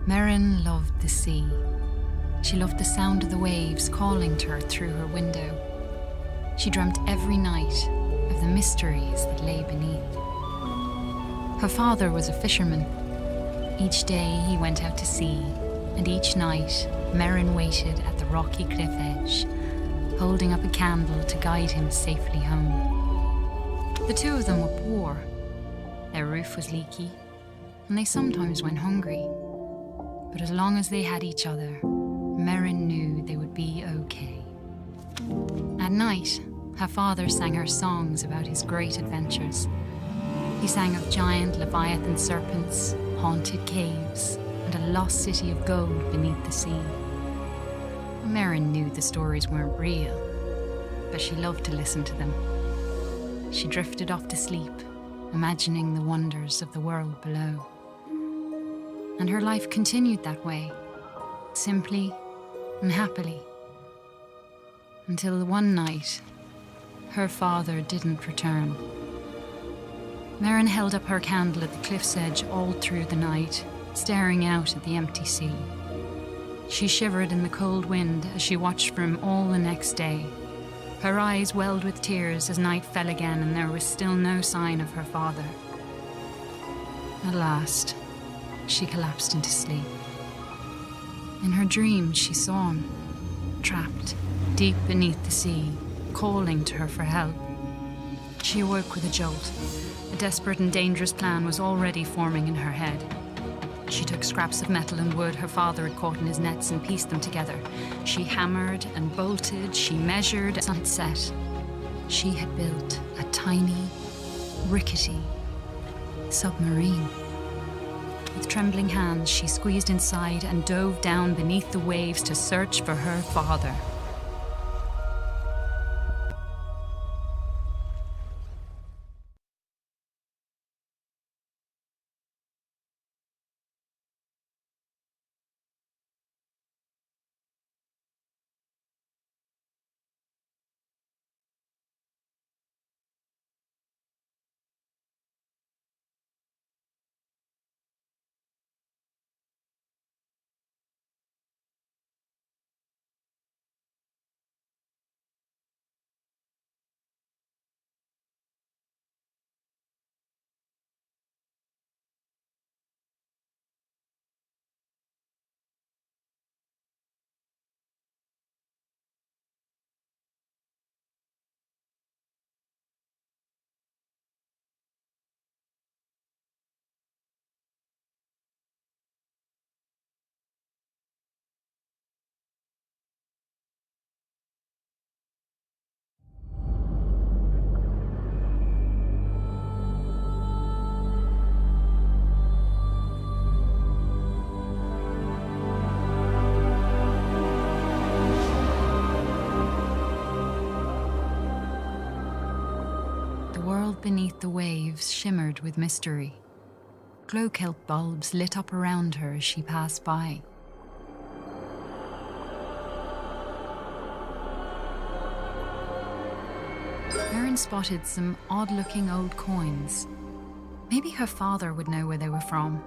Merrin loved the sea. She loved the sound of the waves calling to her through her window. She dreamt every night of the mysteries that lay beneath. Her father was a fisherman. Each day he went out to sea, and each night Merrin waited at the rocky cliff edge, holding up a candle to guide him safely home. The two of them were poor. Their roof was leaky, and they sometimes went hungry. But as long as they had each other, Merrin knew they would be okay. At night, her father sang her songs about his great adventures. He sang of giant Leviathan serpents, haunted caves, and a lost city of gold beneath the sea. Merrin knew the stories weren't real, but she loved to listen to them. She drifted off to sleep, imagining the wonders of the world below. And her life continued that way, simply and happily, until one night, her father didn't return. Merrin held up her candle at the cliff's edge all through the night, staring out at the empty sea. She shivered in the cold wind as she watched for him all the next day. Her eyes welled with tears as night fell again and there was still no sign of her father. At last, she collapsed into sleep. In her dreams, she saw him, trapped deep beneath the sea, calling to her for help. She awoke with a jolt. A desperate and dangerous plan was already forming in her head. She took scraps of metal and wood her father had caught in his nets and pieced them together. She hammered and bolted, she measured. Sunset. She had built a tiny, rickety submarine. With trembling hands, she squeezed inside and dove down beneath the waves to search for her father. Beneath the waves shimmered with mystery. Glow-kelp bulbs lit up around her as she passed by. Merrin spotted some odd-looking old coins. Maybe her father would know where they were from.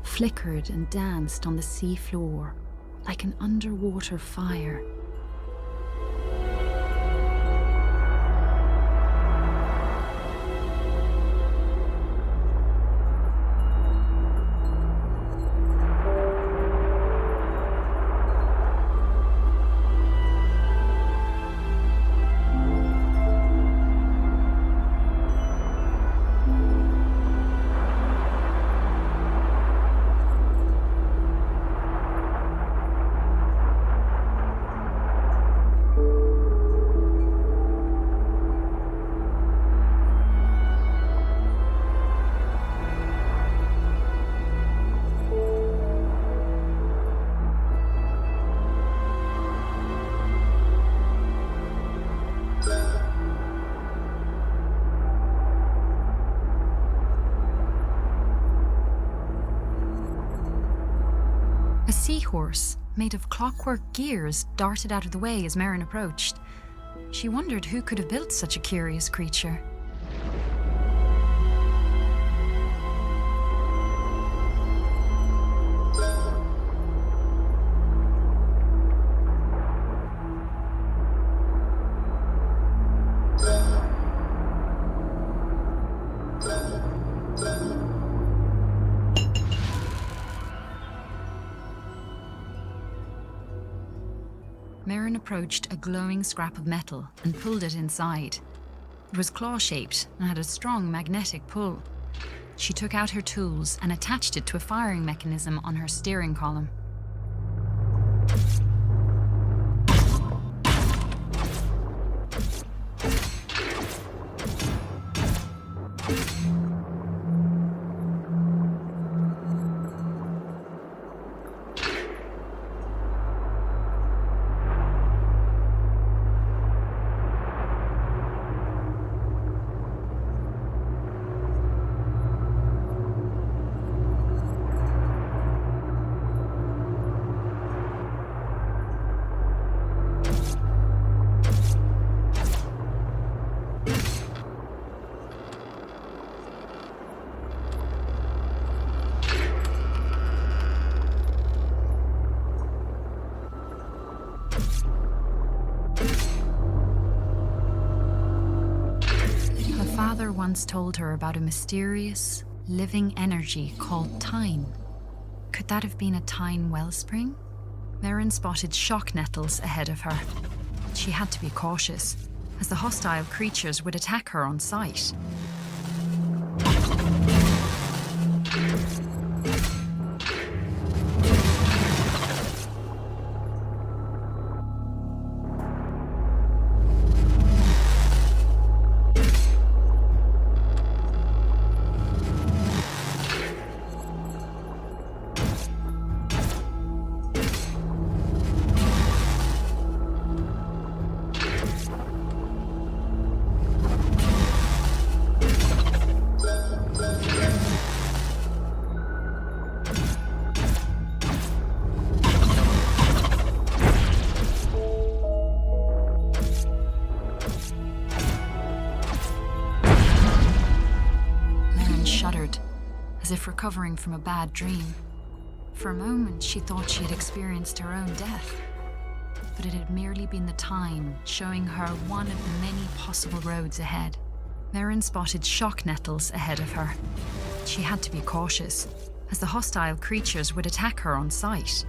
Flickered and danced on the sea floor like an underwater fire. horse, made of clockwork gears, darted out of the way as Merrin approached. She wondered who could have built such a curious creature. Merrin approached a glowing scrap of metal and pulled it inside. It was claw-shaped and had a strong magnetic pull. She took out her tools and attached it to a firing mechanism on her steering column. Father once told her about a mysterious, living energy called Tyne. Could that have been a Tyne wellspring? Merrin spotted shock nettles ahead of her. She had to be cautious, as the hostile creatures would attack her on sight. Shuddered, as if recovering from a bad dream. For a moment, she thought she had experienced her own death, but it had merely been the Tyne showing her one of the many possible roads ahead. Merrin spotted shock nettles ahead of her. She had to be cautious, as the hostile creatures would attack her on sight.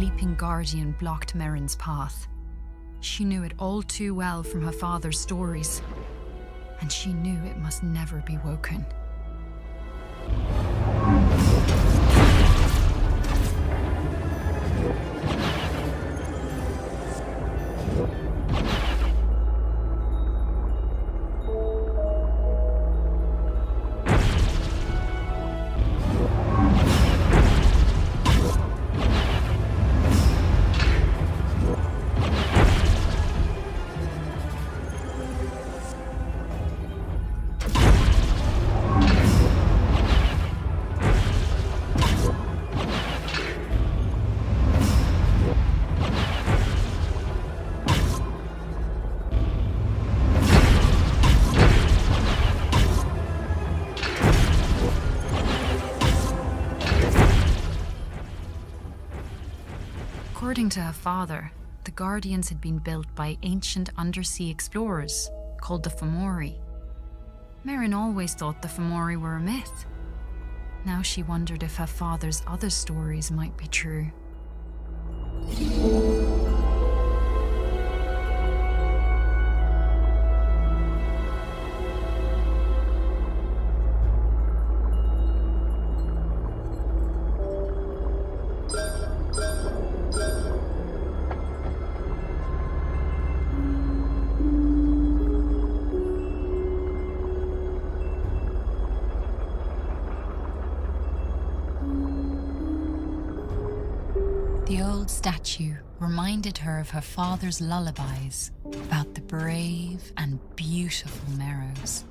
sleeping guardian blocked Merrin's path. She knew it all too well from her father's stories, and she knew it must never be woken. According to her father, the Guardians had been built by ancient undersea explorers called the Fomori. Merrin always thought the Fomori were a myth. Now she wondered if her father's other stories might be true. The old statue reminded her of her father's lullabies about the brave and beautiful Merrows.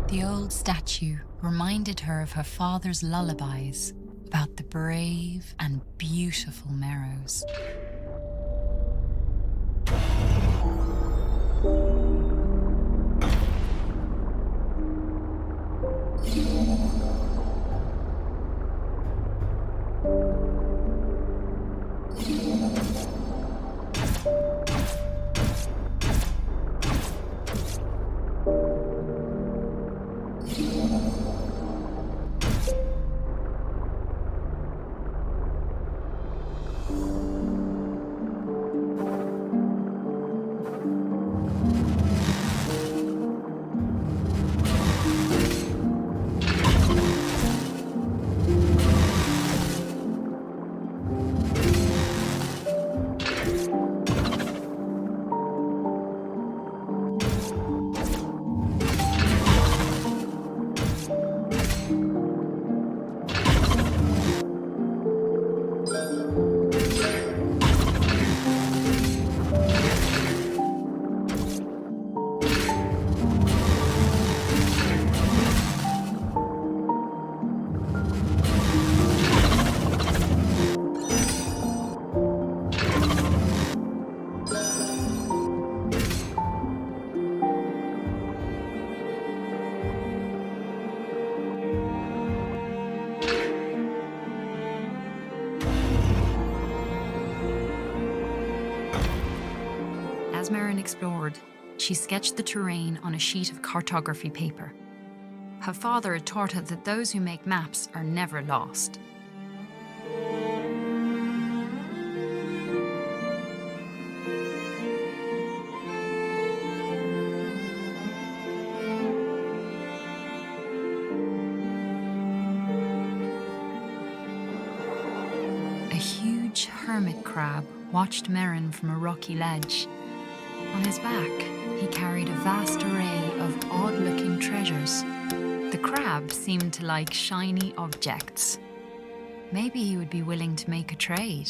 The old statue reminded her of her father's lullabies about the brave and beautiful Merrows. As Merrin explored, she sketched the terrain on a sheet of cartography paper. Her father had taught her that those who make maps are never lost. A huge hermit crab watched Merrin from a rocky ledge. On his back, he carried a vast array of odd-looking treasures. The crab seemed to like shiny objects. Maybe he would be willing to make a trade.